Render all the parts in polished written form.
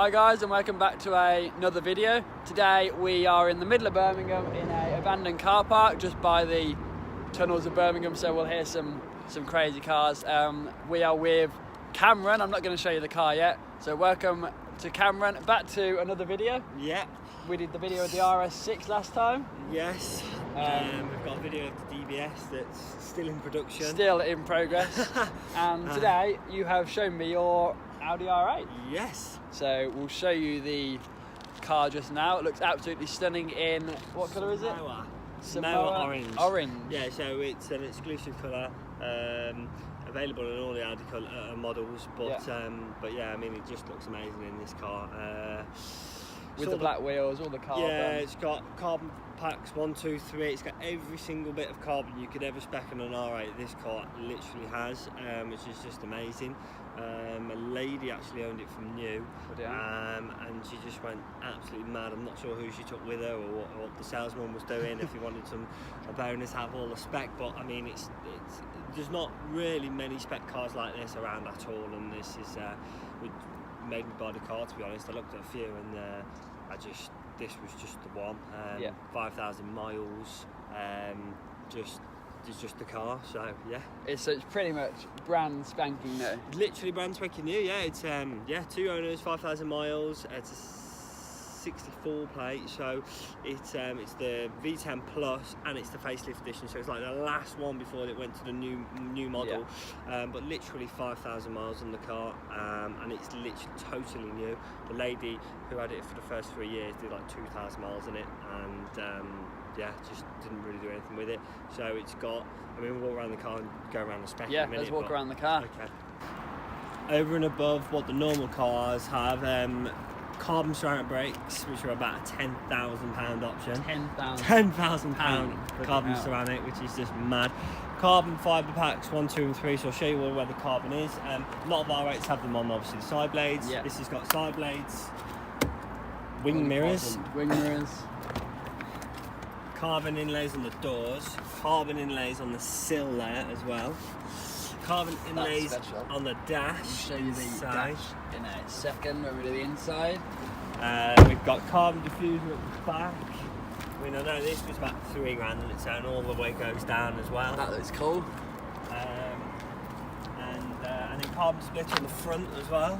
Hi guys, and welcome back to another video. Today we are in the middle of Birmingham in an abandoned car park just by the tunnels of Birmingham, so we'll hear some crazy cars. We are with Cameron. I'm not going to show you the car yet, so welcome to Cameron. Back to another video. Yeah. We did the video of the RS6 last time. Yes. We've got a video of the DBS that's still in production. Still in progress. And today you have shown me your Audi R8. Yes. So we'll show you the car just now. It looks absolutely stunning in, what colour is it? Samoa orange. Orange. Yeah, so it's an exclusive colour, available in all the Audi models, but yeah, I mean it just looks amazing in this car. With the black wheels, all the carbon. Yeah, it's got carbon packs 1, 2, 3. It's got every single bit of carbon you could ever spec on an R8. This car literally has, which is just amazing. A lady actually owned it from new, and she just went absolutely mad. I'm not sure who she took with her or what the salesman was doing, if he wanted a bonus, have all the spec. But I mean, it's there's not really many spec cars like this around at all, and this is made me buy the car, to be honest. I looked at a few and this was just the one. 5,000 miles, it's just the car, so yeah. It's pretty much brand spanking new. Literally brand spanking new, yeah. It's 2 owners, 5,000 miles. It's a 64 plate, so it's the V10 Plus and it's the facelift edition, so it's like the last one before it went to the new model. But literally 5,000 miles on the car, and it's literally totally new. The lady who had it for the first 3 years did like 2,000 miles in it, and just didn't really do anything with it. So it's got, I mean, we'll walk around the car and go around the spec in a minute. Let's walk around the car. Okay. Over and above what the normal cars have, carbon ceramic brakes, which are about a £10,000 option. £10,000 carbon ceramic, which is just mad. Carbon fibre packs 1, 2 and 3, so I'll show you all where the carbon is. A lot of R8s have them on, obviously, the side blades. Yeah. This has got side blades, wing mirrors, carbon inlays on the doors, carbon inlays on the sill there as well, carbon inlays on the dash. I'll show you the dash in a second when we do the inside. We've got carbon diffuser at the back. I mean, I know this was about £3 on its own, all the way goes down as well. That looks cool. And then carbon splitter on the front as well.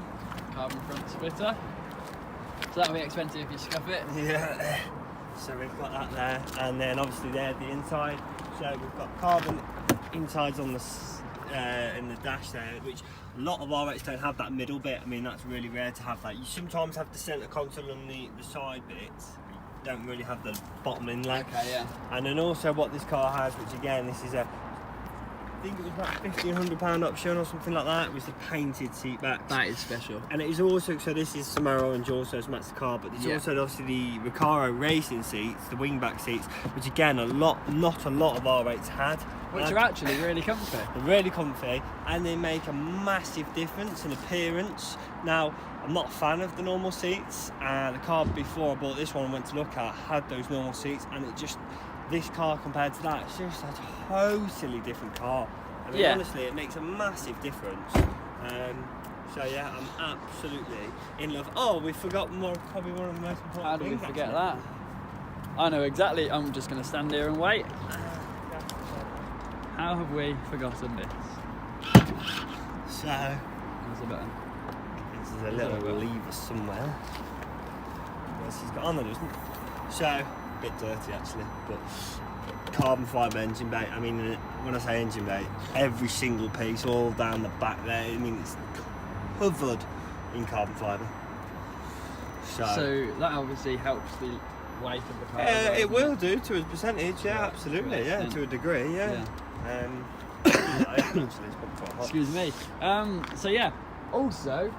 Carbon front splitter. So that'll be expensive if you scuff it. Yeah. So we've got that there, and then obviously there the inside. So we've got carbon insides on the in the dash there, which a lot of R8s don't have that middle bit. I mean, that's really rare to have that. You sometimes have the centre console on the side bits. You don't really have the bottom inlay. Okay, yeah. And then also what this car has, which again, this is I think it was about £1,500 option or something like that. It was the painted seat backs. That is special. And it is also, so this is Samoa orange also, so that's the car, but there's also obviously the Recaro racing seats, the wingback seats, which again, not a lot of R8s had. Which are actually really comfy. They're really comfy, and they make a massive difference in appearance. Now, I'm not a fan of the normal seats. The car before I bought this one and went to look at had those normal seats, and it just, this car compared to that, it's just a totally different car. I mean, honestly, it makes a massive difference. So yeah, I'm absolutely in love. Oh, we forgot probably one of the most important things. How do we forget that? I know exactly. I'm just going to stand here and wait. How have we forgotten this? So, there's a button. There's a little lever somewhere. Where's he's got? Oh no, there isn't. So, a bit dirty actually, but carbon fibre engine bay. I mean, when I say engine bay, every single piece, all down the back there. I mean, it's covered in carbon fibre. So that obviously helps the weight of the car. It will do to a percentage, absolutely, to a degree, Excuse me. So yeah, also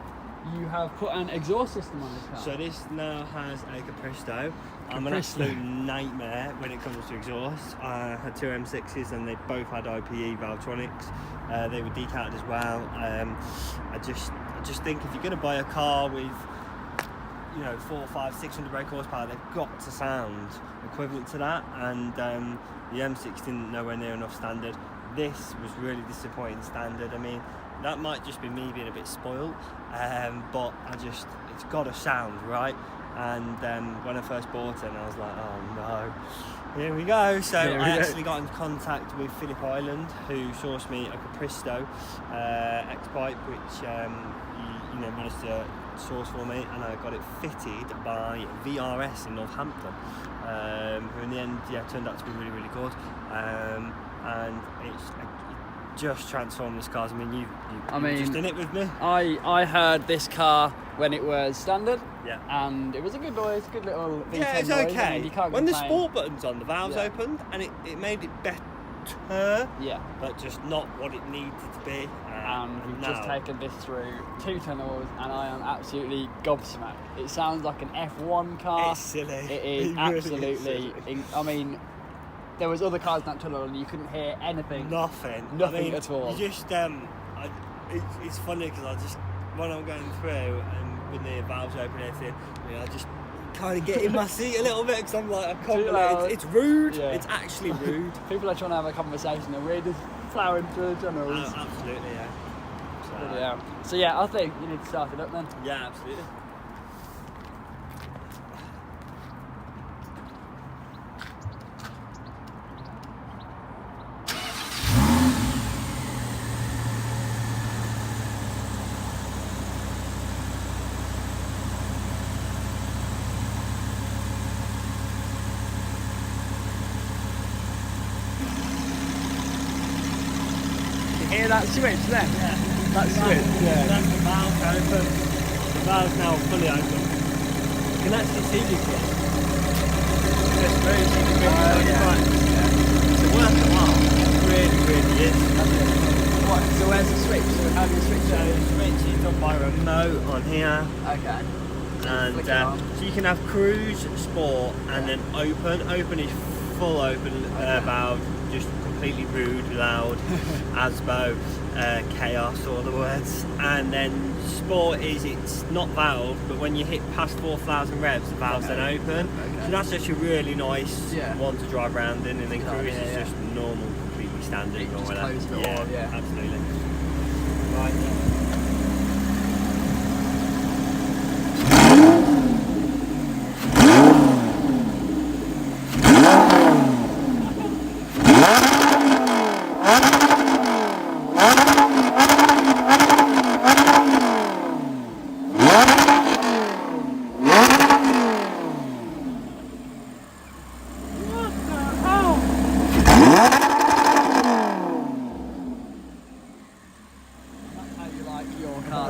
you have put an exhaust system on this car. So this now has a Capristo. I'm an absolute nightmare when it comes to exhaust. I had 2 M6s and they both had IPE Valvetronics. They were decanted as well. I just think if you're going to buy a car with 400, 500, 600 brake horsepower, they've got to sound equivalent to that, and the M6 didn't nowhere near enough standard. This was really disappointing standard. I mean, that might just be me being a bit spoiled, but it's got a sound, right? And when I first bought it, I was like, oh no, here we go. So I actually got in contact with Phillip Island, who sourced me a Capristo X-Pipe, which he managed to source for me, and I got it fitted by VRS in Northampton, who in the end turned out to be really, really good, and it's just transformed this car. I mean, you just in it with me. I heard this car when it was standard, and it was a good noise, good little V10 yeah, it's noise. okay. I mean, you can't when the complain. sport button's on, the valves opened, and it made it better, but just not what it needed to be. And we've just taken this through 2 tunnels, and I am absolutely gobsmacked. It sounds like an F1 car. It's silly. It is really absolutely. I mean, there was other cars in that tunnel, and you couldn't hear anything. Nothing At all. You just it's funny because when I'm going through and with the valves open and everything, I just kind of get in my seat a little bit because I'm like, I can't believe it's rude. Yeah. It's actually rude. People are trying to have a conversation and we're just flowering through the tunnels. Oh, absolutely, yeah. So yeah, I think you need to start it up then. Yeah, absolutely. Hear that switch then? Yeah. That switch, yeah. That's the valve open. The valve's now fully open. You can actually see this one. Just moves, you can it's worth a while. It really, really is. What? So where's the switch? So how do you switch So it? the switch is done by remote on here. Okay. And so you can have cruise, sport, and then open. Open is full open valve, just completely rude, loud, ASBO, chaos, all the words. And then sport is, it's not valve, but when you hit past 4,000 revs, the valve's then open. So that's just a really nice one to drive around in. And then cruise is just normal, completely standard. Yeah, absolutely. Right.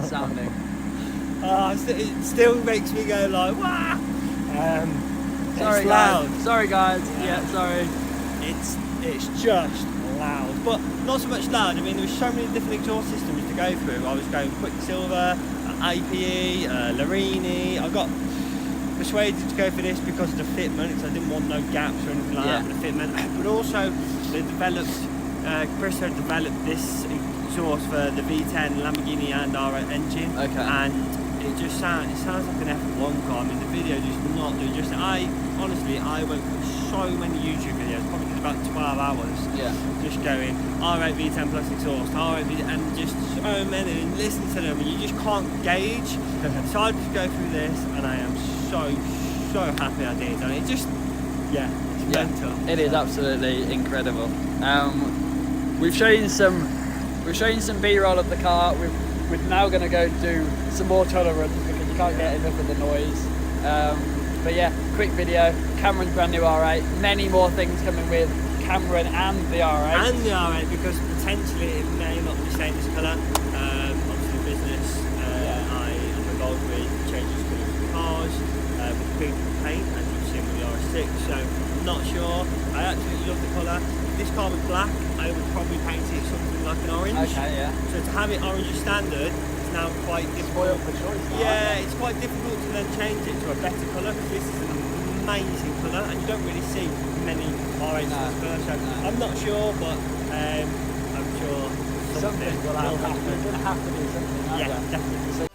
Sounding. It still makes me go like, wah! Sorry, it's loud. Guys. Sorry, guys. Yeah, sorry. It's just loud, but not so much loud. I mean, there was so many different exhaust systems to go through. I was going Quicksilver, APE, Larini. I got persuaded to go for this because of the fitment, because I didn't want no gaps or anything like that with the fitment. But also, they developed, Capristo developed this exhaust for the V10 Lamborghini and R8 engine, and it sounds like an F1 car. I mean, the video does not do just. I went through so many YouTube videos, probably did about 12 hours, just going R8 V10 plus exhaust, R8 V10, and just so many, and listen to them, and you just can't gauge. So I just go through this, and I am so happy I did, and it just, it's mental. It is absolutely incredible. We've shown you some B-roll of the car. We're now going to go do some more tunnel runs because you can't get enough of the noise. But yeah, quick video. Cameron's brand new R8. Many more things coming with Cameron and the R8. And the R8, because potentially it may not be staying this colour. Obviously business, I am involved with changes to cars, with pink paint, as you've seen with the R6. So I'm not sure. I absolutely love the colour. If this car was black, I would probably paint it something like an orange. Okay, yeah. So to have it orange as standard is now quite difficult. Spoiled for choice. Yeah, it's quite difficult to then change it to a better colour, because this is an amazing colour and you don't really see many R8s in this colour. So I'm not sure, but I'm sure something will happen. There's going to have to be something. Yeah, definitely.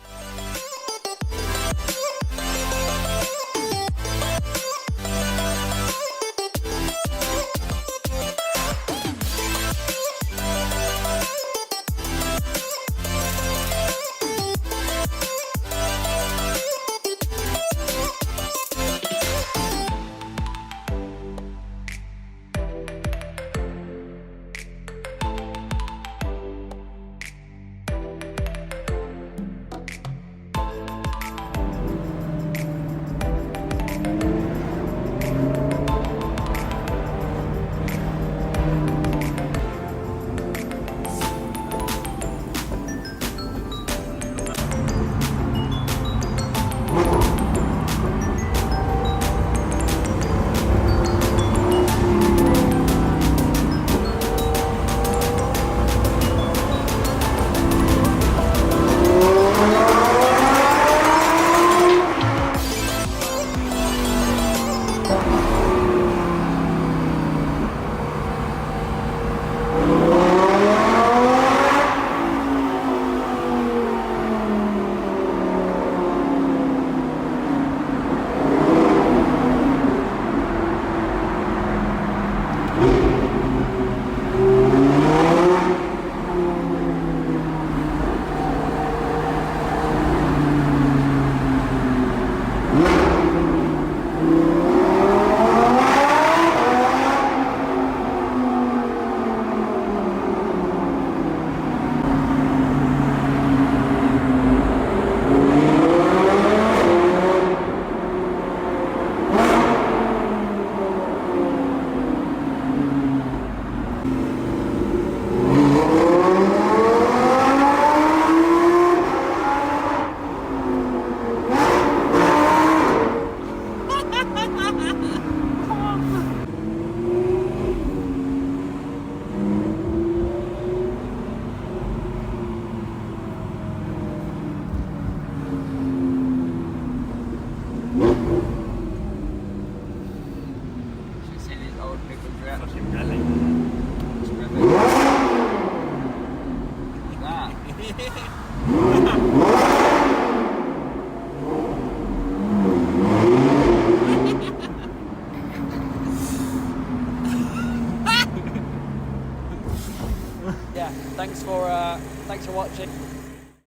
Yeah, thanks for watching.